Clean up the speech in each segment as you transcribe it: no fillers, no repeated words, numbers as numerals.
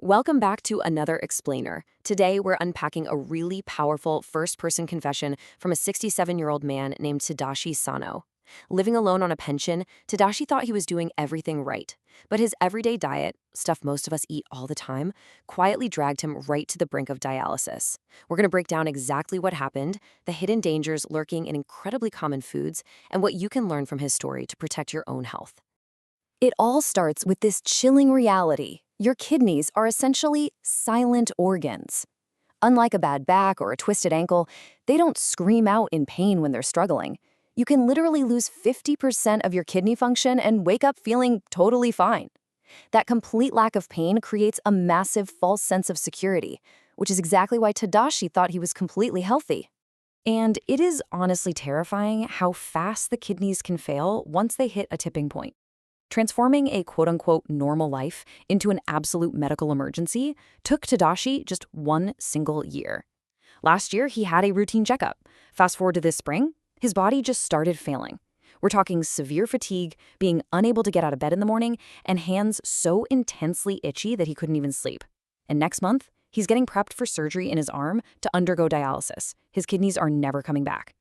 Welcome back to another explainer. Today, we're unpacking a really powerful first-person confession from a 67-year-old man named Tadashi Sano. Living alone on a pension, Tadashi thought he was doing everything right. But his everyday diet, stuff most of us eat all the time, quietly dragged him right to the brink of dialysis. We're going to break down exactly what happened, the hidden dangers lurking in incredibly common foods, and what you can learn from his story to protect your own health. It all starts with this chilling reality. Your kidneys are essentially silent organs. Unlike a bad back or a twisted ankle, they don't scream out in pain when they're struggling. You can literally lose 50% of your kidney function and wake up feeling totally fine. That complete lack of pain creates a massive false sense of security, which is exactly why Tadashi thought he was completely healthy. And it is honestly terrifying how fast the kidneys can fail once they hit a tipping point. Transforming a quote-unquote normal life into an absolute medical emergency took Tadashi just one single year. Last year, he had a routine checkup. Fast forward to this spring, his body just started failing. We're talking severe fatigue, being unable to get out of bed in the morning, and hands so intensely itchy that he couldn't even sleep. And next month, he's getting prepped for surgery in his arm to undergo dialysis. His kidneys are never coming back.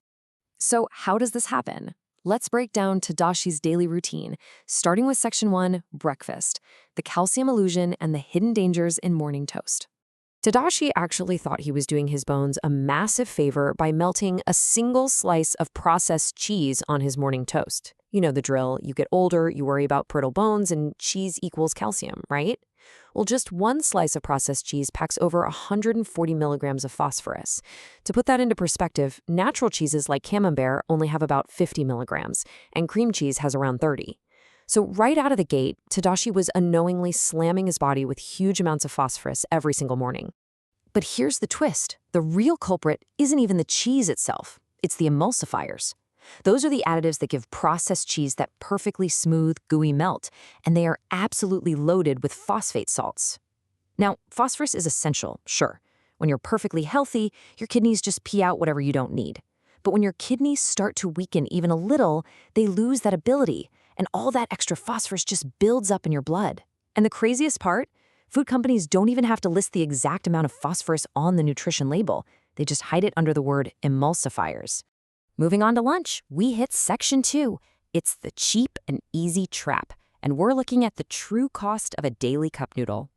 So how does this happen? Let's break down Tadashi's daily routine, starting with Section 1, breakfast, the calcium illusion and the hidden dangers in morning toast. Tadashi actually thought he was doing his bones a massive favor by melting a single slice of processed cheese on his morning toast. You know the drill, you get older, you worry about brittle bones, and cheese equals calcium, right? Well, just one slice of processed cheese packs over 140 milligrams of phosphorus. To put that into perspective, natural cheeses like Camembert only have about 50 milligrams, and cream cheese has around 30. So right out of the gate, Tadashi was unknowingly slamming his body with huge amounts of phosphorus every single morning. But here's the twist. The real culprit isn't even the cheese itself. It's the emulsifiers. Those are the additives that give processed cheese that perfectly smooth, gooey melt, and they are absolutely loaded with phosphate salts. Now, phosphorus is essential, sure. When you're perfectly healthy, your kidneys just pee out whatever you don't need. But when your kidneys start to weaken even a little, they lose that ability, and all that extra phosphorus just builds up in your blood. And the craziest part? Food companies don't even have to list the exact amount of phosphorus on the nutrition label. They just hide it under the word emulsifiers. Moving on to lunch, we hit Section 2. It's the cheap and easy trap, and we're looking at the true cost of a daily cup noodle.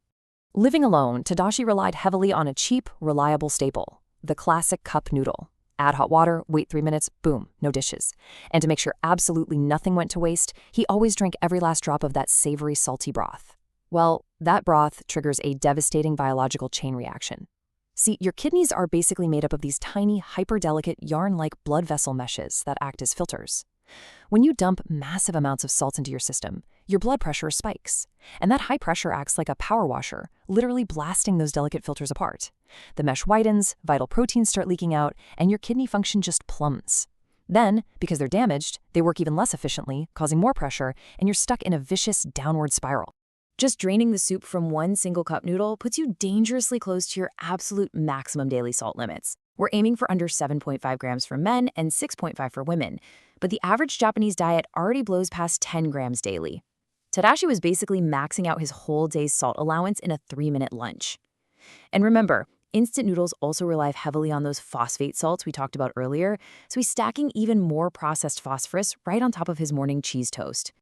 Living alone, Tadashi relied heavily on a cheap, reliable staple, the classic cup noodle. Add hot water, wait 3 minutes, boom, no dishes. And to make sure absolutely nothing went to waste, he always drank every last drop of that savory, salty broth. Well, that broth triggers a devastating biological chain reaction. See, your kidneys are basically made up of these tiny, hyperdelicate, yarn-like blood vessel meshes that act as filters. When you dump massive amounts of salt into your system, your blood pressure spikes. And that high pressure acts like a power washer, literally blasting those delicate filters apart. The mesh widens, vital proteins start leaking out, and your kidney function just plummets. Then, because they're damaged, they work even less efficiently, causing more pressure, and you're stuck in a vicious downward spiral. Just draining the soup from one single cup noodle puts you dangerously close to your absolute maximum daily salt limits. We're aiming for under 7.5 grams for men and 6.5 for women, but the average Japanese diet already blows past 10 grams daily. Tadashi was basically maxing out his whole day's salt allowance in a 3-minute lunch. And remember, instant noodles also rely heavily on those phosphate salts we talked about earlier, so he's stacking even more processed phosphorus right on top of his morning cheese toast.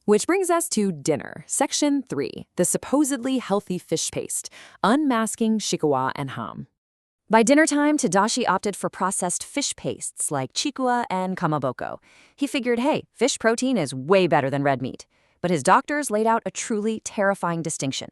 Which brings us to dinner, Section 3, the supposedly healthy fish paste, unmasking shikuwa and ham. By dinner time, Tadashi opted for processed fish pastes like chikuwa and kamaboko. He figured, hey, fish protein is way better than red meat. But his doctors laid out a truly terrifying distinction.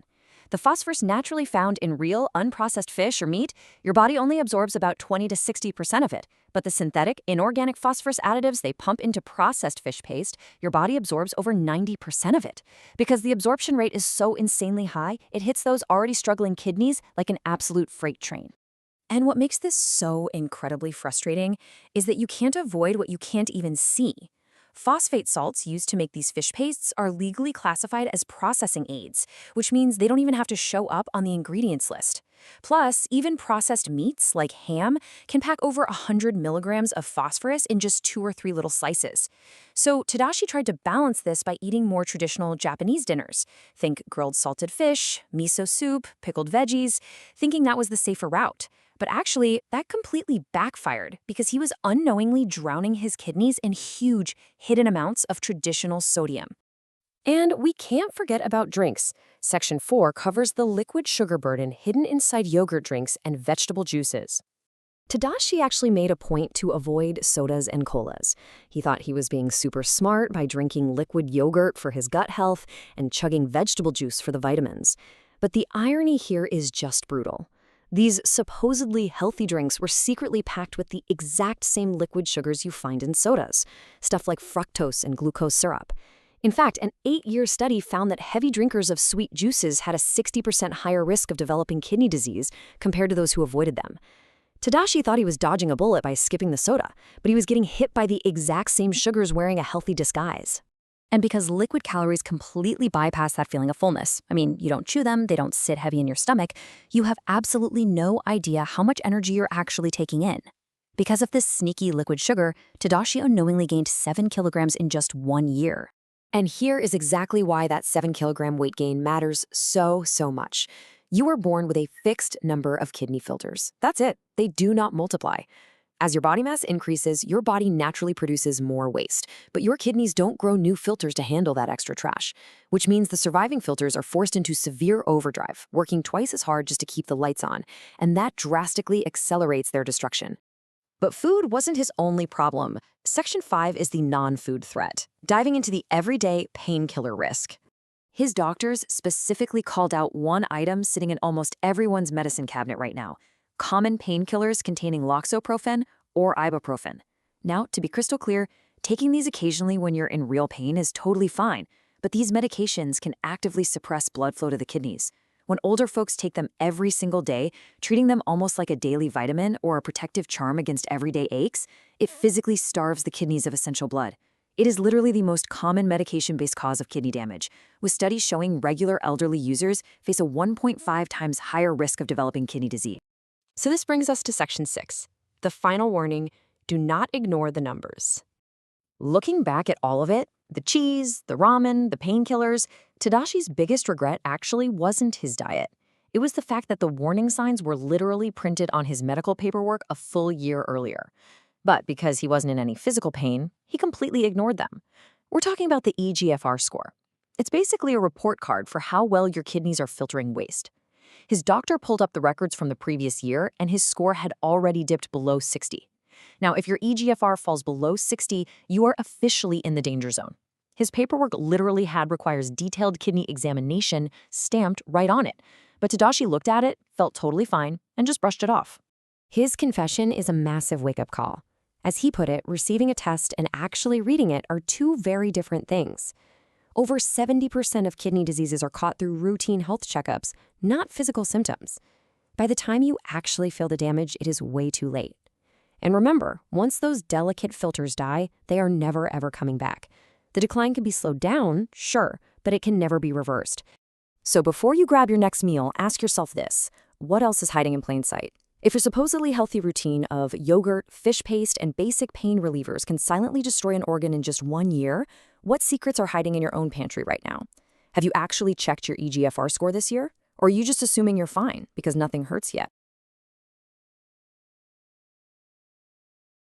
The phosphorus naturally found in real, unprocessed fish or meat, your body only absorbs about 20 to 60% of it. But the synthetic, inorganic phosphorus additives they pump into processed fish paste, your body absorbs over 90% of it. Because the absorption rate is so insanely high, it hits those already struggling kidneys like an absolute freight train. And what makes this so incredibly frustrating is that you can't avoid what you can't even see. Phosphate salts used to make these fish pastes are legally classified as processing aids, which means they don't even have to show up on the ingredients list. Plus, even processed meats like ham can pack over 100 milligrams of phosphorus in just 2 or 3 little slices. So Tadashi tried to balance this by eating more traditional Japanese dinners. Think grilled salted fish, miso soup, pickled veggies, thinking that was the safer route. But actually, that completely backfired because he was unknowingly drowning his kidneys in huge, hidden amounts of traditional sodium. And we can't forget about drinks. Section 4 covers the liquid sugar burden hidden inside yogurt drinks and vegetable juices. Tadashi actually made a point to avoid sodas and colas. He thought he was being super smart by drinking liquid yogurt for his gut health and chugging vegetable juice for the vitamins. But the irony here is just brutal. These supposedly healthy drinks were secretly packed with the exact same liquid sugars you find in sodas, stuff like fructose and glucose syrup. In fact, an 8-year study found that heavy drinkers of sweet juices had a 60% higher risk of developing kidney disease compared to those who avoided them. Tadashi thought he was dodging a bullet by skipping the soda, but he was getting hit by the exact same sugars wearing a healthy disguise. And because liquid calories completely bypass that feeling of fullness, I mean, you don't chew them, they don't sit heavy in your stomach, you have absolutely no idea how much energy you're actually taking in. Because of this sneaky liquid sugar, Tadashi unknowingly gained 7 kilograms in just 1 year. And here is exactly why that 7-kilogram weight gain matters so much. You are born with a fixed number of kidney filters. That's it. They do not multiply. As your body mass increases, your body naturally produces more waste, but your kidneys don't grow new filters to handle that extra trash, which means the surviving filters are forced into severe overdrive, working twice as hard just to keep the lights on, and that drastically accelerates their destruction. But food wasn't his only problem. Section 5 is the non-food threat, diving into the everyday painkiller risk. His doctors specifically called out one item sitting in almost everyone's medicine cabinet right now: common painkillers containing loxoprofen or ibuprofen. Now, to be crystal clear, taking these occasionally when you're in real pain is totally fine, but these medications can actively suppress blood flow to the kidneys. When older folks take them every single day, treating them almost like a daily vitamin or a protective charm against everyday aches, it physically starves the kidneys of essential blood. It is literally the most common medication-based cause of kidney damage, with studies showing regular elderly users face a 1.5 times higher risk of developing kidney disease. So this brings us to Section 6, the final warning: do not ignore the numbers. Looking back at all of it, the cheese, the ramen, the painkillers, Tadashi's biggest regret actually wasn't his diet. It was the fact that the warning signs were literally printed on his medical paperwork a full year earlier. But because he wasn't in any physical pain, he completely ignored them. We're talking about the eGFR score. It's basically a report card for how well your kidneys are filtering waste. His doctor pulled up the records from the previous year, and his score had already dipped below 60. Now, if your eGFR falls below 60, you are officially in the danger zone. His paperwork literally requires detailed kidney examination stamped right on it. But Tadashi looked at it, felt totally fine, and just brushed it off. His confession is a massive wake-up call. As he put it, receiving a test and actually reading it are two very different things. Over 70% of kidney diseases are caught through routine health checkups, not physical symptoms. By the time you actually feel the damage, it is way too late. And remember, once those delicate filters die, they are never ever coming back. The decline can be slowed down, sure, but it can never be reversed. So before you grab your next meal, ask yourself this: what else is hiding in plain sight? If your supposedly healthy routine of yogurt, fish paste, and basic pain relievers can silently destroy an organ in just 1 year, what secrets are hiding in your own pantry right now? Have you actually checked your eGFR score this year? Or are you just assuming you're fine because nothing hurts yet?